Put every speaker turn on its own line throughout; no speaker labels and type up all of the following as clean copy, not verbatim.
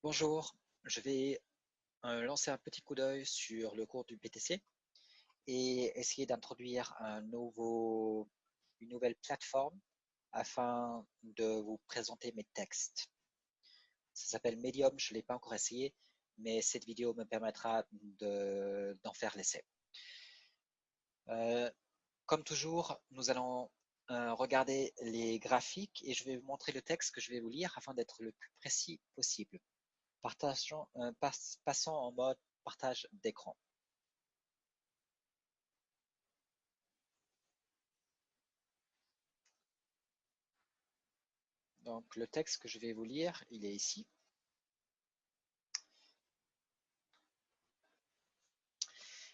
Bonjour, je vais lancer un petit coup d'œil sur le cours du BTC et essayer d'introduire une nouvelle plateforme afin de vous présenter mes textes. Ça s'appelle Medium, je ne l'ai pas encore essayé, mais cette vidéo me permettra d'en faire l'essai. Comme toujours, nous allons regarder les graphiques et je vais vous montrer le texte que je vais vous lire afin d'être le plus précis possible. Passant en mode partage d'écran. Donc le texte que je vais vous lire, il est ici.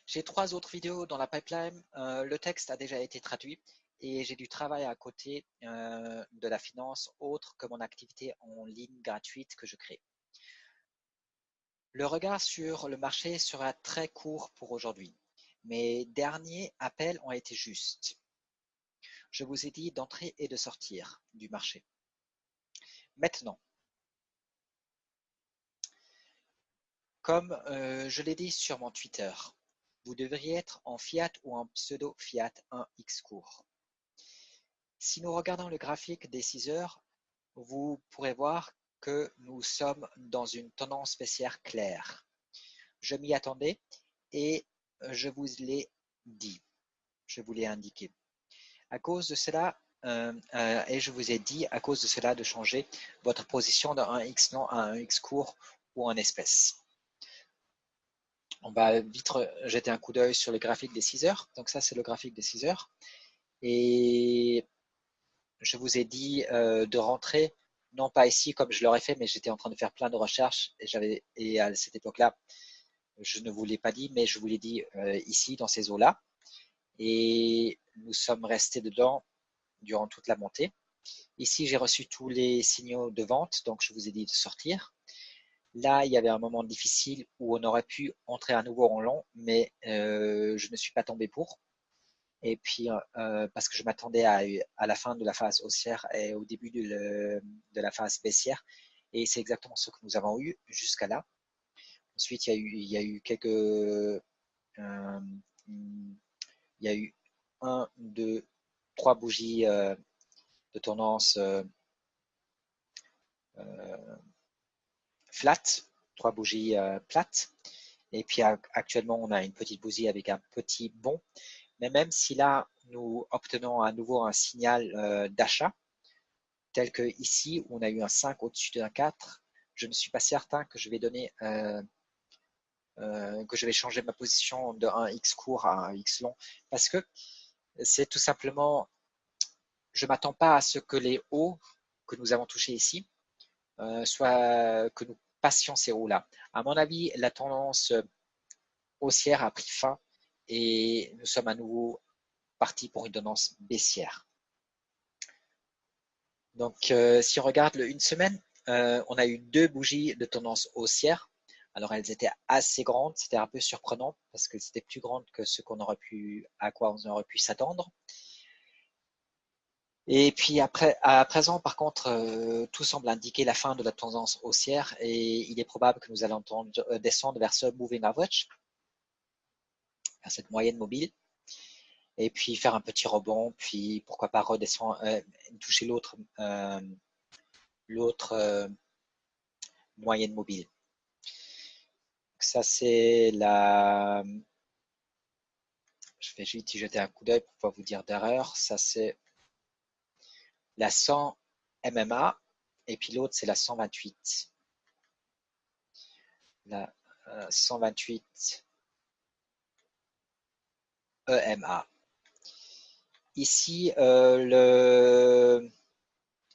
J'ai 3 autres vidéos dans la pipeline. Le texte a déjà été traduit et j'ai du travail à côté de la finance autre que mon activité en ligne gratuite que je crée. Le regard sur le marché sera très court pour aujourd'hui. Mes derniers appels ont été justes. Je vous ai dit d'entrer et de sortir du marché. Maintenant, comme je l'ai dit sur mon Twitter, vous devriez être en fiat ou en pseudo fiat 1x court. Si nous regardons le graphique des 6 heures, vous pourrez voir que nous sommes dans une tendance baissière claire. Je m'y attendais et je vous l'ai dit, je vous l'ai indiqué. À cause de cela, et je vous ai dit à cause de cela de changer votre position de 1x long à 1x court ou en espèces. On va vite jeter un coup d'œil sur le graphique des 6 heures. Donc ça, c'est le graphique des 6 heures. Et je vous ai dit de rentrer, non pas ici comme je l'aurais fait, mais j'étais en train de faire plein de recherches et à cette époque-là, je ne vous l'ai pas dit, mais je vous l'ai dit ici, dans ces eaux-là. Et nous sommes restés dedans durant toute la montée. Ici, j'ai reçu tous les signaux de vente, donc je vous ai dit de sortir. Là, il y avait un moment difficile où on aurait pu entrer à nouveau en long, mais je ne suis pas tombé pour. Et puis, parce que je m'attendais à la fin de la phase haussière et au début de la phase baissière. Et c'est exactement ce que nous avons eu jusqu'à là. Ensuite, il y a eu quelques... il y a eu 1, 2, 3 bougies de tendance flat, 3 bougies plates. Et puis actuellement, on a une petite bougie avec un petit bond. Mais même si là, nous obtenons à nouveau un signal d'achat, tel que ici, où on a eu un 5 au-dessus d'un 4, je ne suis pas certain que je vais donner, que je vais changer ma position de 1x court à 1x long, parce que c'est tout simplement, je ne m'attends pas à ce que les hauts que nous avons touchés ici, soient, que nous passions ces hauts-là. À mon avis, la tendance haussière a pris fin et nous sommes à nouveau partis pour une tendance baissière. Donc, si on regarde le une semaine, on a eu 2 bougies de tendance haussière. Alors, elles étaient assez grandes, c'était un peu surprenant parce que c'était plus grande que ce qu'on aurait pu, à quoi on aurait pu s'attendre. Et puis après, à présent, par contre, tout semble indiquer la fin de la tendance haussière et il est probable que nous allons descendre vers ce moving average, vers cette moyenne mobile, et puis faire un petit rebond, puis pourquoi pas redescendre, toucher l'autre moyenne mobile. Ça, c'est la... Je vais juste y jeter un coup d'œil pour pas vous dire d'erreur. Ça, c'est la 100 MMA et puis l'autre, c'est la 128. La 128 EMA. Ici, le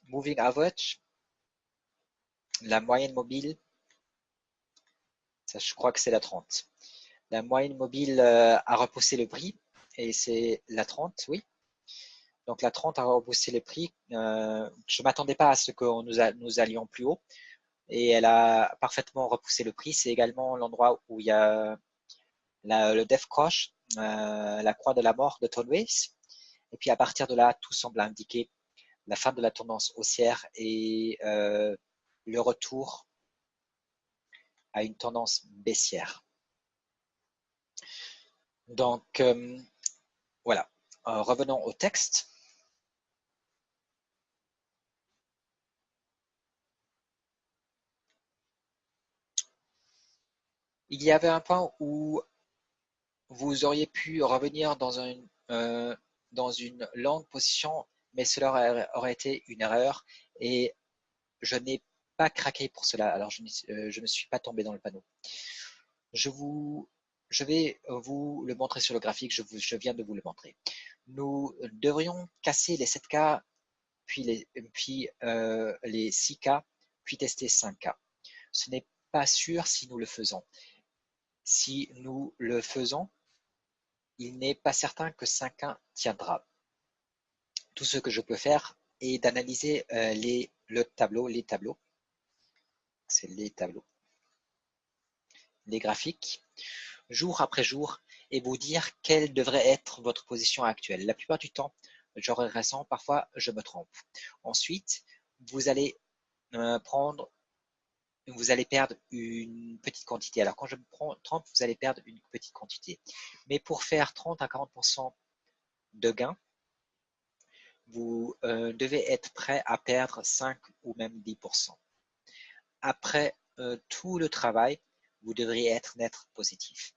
moving average, la moyenne mobile, ça, je crois que c'est la 30. La moyenne mobile a repoussé le prix et c'est la 30, oui. Donc la 30 a repoussé le prix. Je ne m'attendais pas à ce que nous allions plus haut et elle a parfaitement repoussé le prix. C'est également l'endroit où il y a le Death Cross, la croix de la mort de Tonways. Et puis à partir de là, tout semble indiquer la fin de la tendance haussière et le retour à une tendance baissière. Donc, voilà. Revenons au texte. Il y avait un point où vous auriez pu revenir dans une longue position, mais cela aurait été une erreur et je n'ai pas craqué pour cela. Alors, je ne suis pas tombé dans le panneau. Je vais vous le montrer sur le graphique, je viens de vous le montrer. Nous devrions casser les 7K, puis les 6K, puis tester 5K. Ce n'est pas sûr si nous le faisons. Si nous le faisons, il n'est pas certain que 5K tiendra. Tout ce que je peux faire est d'analyser les tableaux, c'est les tableaux, les graphiques, jour après jour, et vous dire quelle devrait être votre position actuelle. La plupart du temps, j'aurai raison, parfois je me trompe. Ensuite, vous allez perdre une petite quantité. Alors quand je me trompe, vous allez perdre une petite quantité. Mais pour faire 30 à 40% de gain, vous devez être prêt à perdre 5 ou même 10%. Après tout le travail, vous devriez être net positif.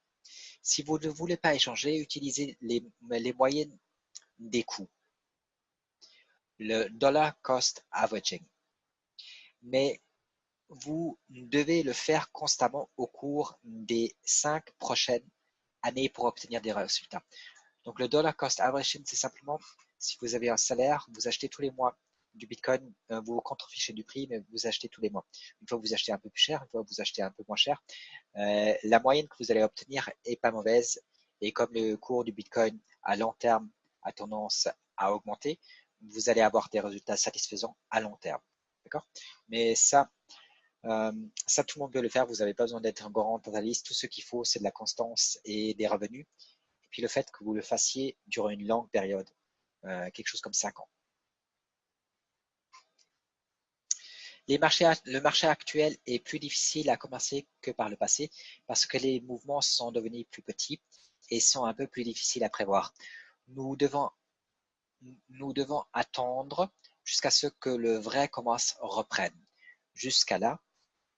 Si vous ne voulez pas échanger, utilisez les moyennes des coûts, le dollar cost averaging. Mais vous devez le faire constamment au cours des 5 prochaines années pour obtenir des résultats. Donc le dollar cost averaging, c'est simplement si vous avez un salaire, vous achetez tous les mois du Bitcoin, vous vous contrefichez du prix, mais vous achetez tous les mois. Une fois que vous achetez un peu plus cher, une fois que vous achetez un peu moins cher, la moyenne que vous allez obtenir est pas mauvaise. Et comme le cours du Bitcoin à long terme a tendance à augmenter, vous allez avoir des résultats satisfaisants à long terme. D'accord? Mais ça, tout le monde peut le faire. Vous n'avez pas besoin d'être un grand totaliste. Tout ce qu'il faut, c'est de la constance et des revenus. Et puis le fait que vous le fassiez durant une longue période, quelque chose comme 5 ans. Le marché actuel est plus difficile à commencer que par le passé parce que les mouvements sont devenus plus petits et sont un peu plus difficiles à prévoir. Nous devons attendre jusqu'à ce que le vrai commence reprenne. Jusqu'à là,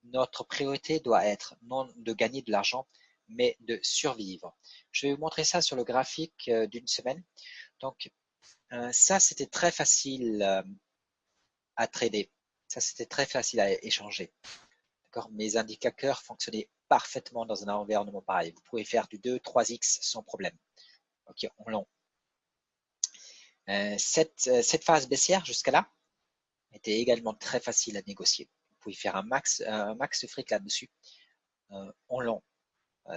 notre priorité doit être non de gagner de l'argent, mais de survivre. Je vais vous montrer ça sur le graphique d'une semaine. Donc, ça, c'était très facile à trader. Ça, c'était très facile à échanger. Mes indicateurs fonctionnaient parfaitement dans un environnement pareil. Vous pouvez faire du 2-3x sans problème. Ok, en long. Cette phase baissière jusqu'à là était également très facile à négocier. Vous pouvez faire un max de fric là-dessus en long.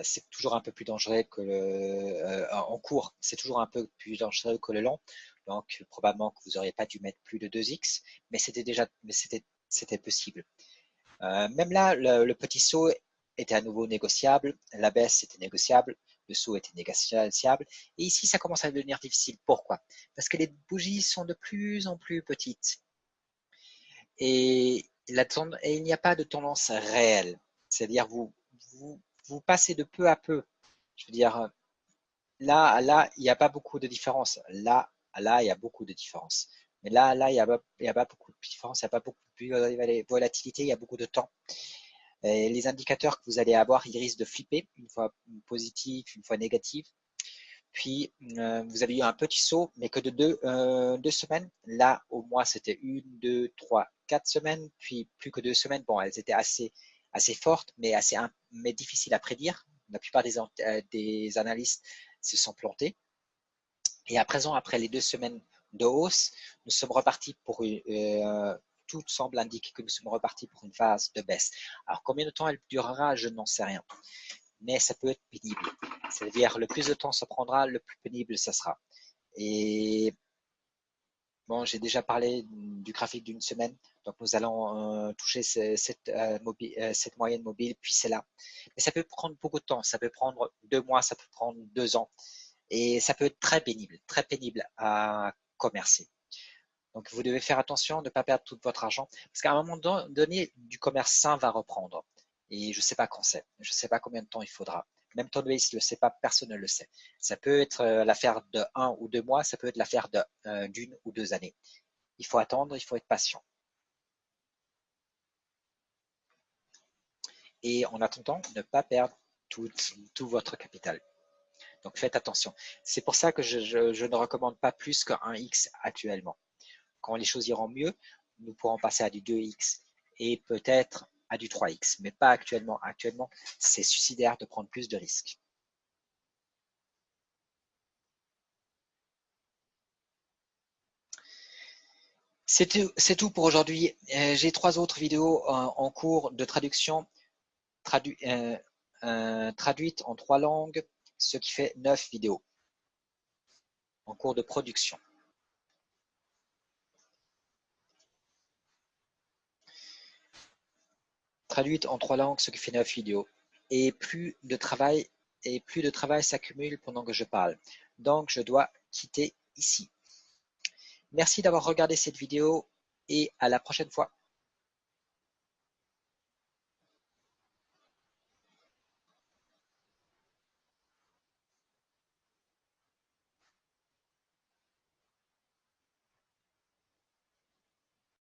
C'est toujours un peu plus dangereux que en cours, c'est toujours un peu plus dangereux que le long. Donc probablement que vous n'auriez pas dû mettre plus de 2x, mais c'était possible. Même là, le petit saut était à nouveau négociable, la baisse était négociable, le saut était négociable. Et ici, ça commence à devenir difficile. Pourquoi? Parce que les bougies sont de plus en plus petites. Et il n'y a pas de tendance réelle. C'est-à-dire, vous passez de peu à peu. Je veux dire, là à là, il n'y a pas beaucoup de différence. Là à là, il y a beaucoup de différence. Mais là, il n'y a pas beaucoup de différence, il n'y a pas beaucoup de volatilité, il y a beaucoup de temps. Et les indicateurs que vous allez avoir, ils risquent de flipper, une fois positif, une fois négatif. Puis, vous avez eu un petit saut, mais que de 2 semaines. Là, au moins, c'était 1, 2, 3, 4 semaines, puis plus que 2 semaines. Bon, elles étaient assez fortes, mais difficiles à prédire. La plupart des analystes se sont plantés. Et à présent, après les 2 semaines de hausse, nous sommes repartis tout semble indiquer que nous sommes repartis pour une phase de baisse. Alors, combien de temps elle durera, je n'en sais rien. Mais ça peut être pénible. C'est-à-dire, le plus de temps ça prendra, le plus pénible ça sera. Et bon, j'ai déjà parlé du graphique d'une semaine. Donc, nous allons toucher cette moyenne mobile, puis c'est là. Mais ça peut prendre beaucoup de temps. Ça peut prendre 2 mois, ça peut prendre 2 ans. Et ça peut être très pénible à commercer. Donc, vous devez faire attention de ne pas perdre tout votre argent. Parce qu'à un moment donné, du commerce sain va reprendre. Et je ne sais pas quand c'est. Je ne sais pas combien de temps il faudra. Même Tom Waits ne le sait pas, personne ne le sait. Ça peut être l'affaire de 1 ou 2 mois, ça peut être l'affaire d'une ou 2 années. Il faut attendre, il faut être patient. Et en attendant, ne pas perdre tout votre capital. Donc faites attention. C'est pour ça que je ne recommande pas plus qu'un X actuellement. Quand les choses iront mieux, nous pourrons passer à du 2X et peut-être à du 3X, mais pas actuellement. Actuellement, c'est suicidaire de prendre plus de risques. C'est tout pour aujourd'hui. J'ai 3 autres vidéos en cours de traduction, traduites en 3 langues, ce qui fait 9 vidéos en cours de production. Traduites en 3 langues, ce qui fait 9 vidéos. Et plus de travail s'accumule pendant que je parle. Donc, je dois quitter ici. Merci d'avoir regardé cette vidéo et à la prochaine fois.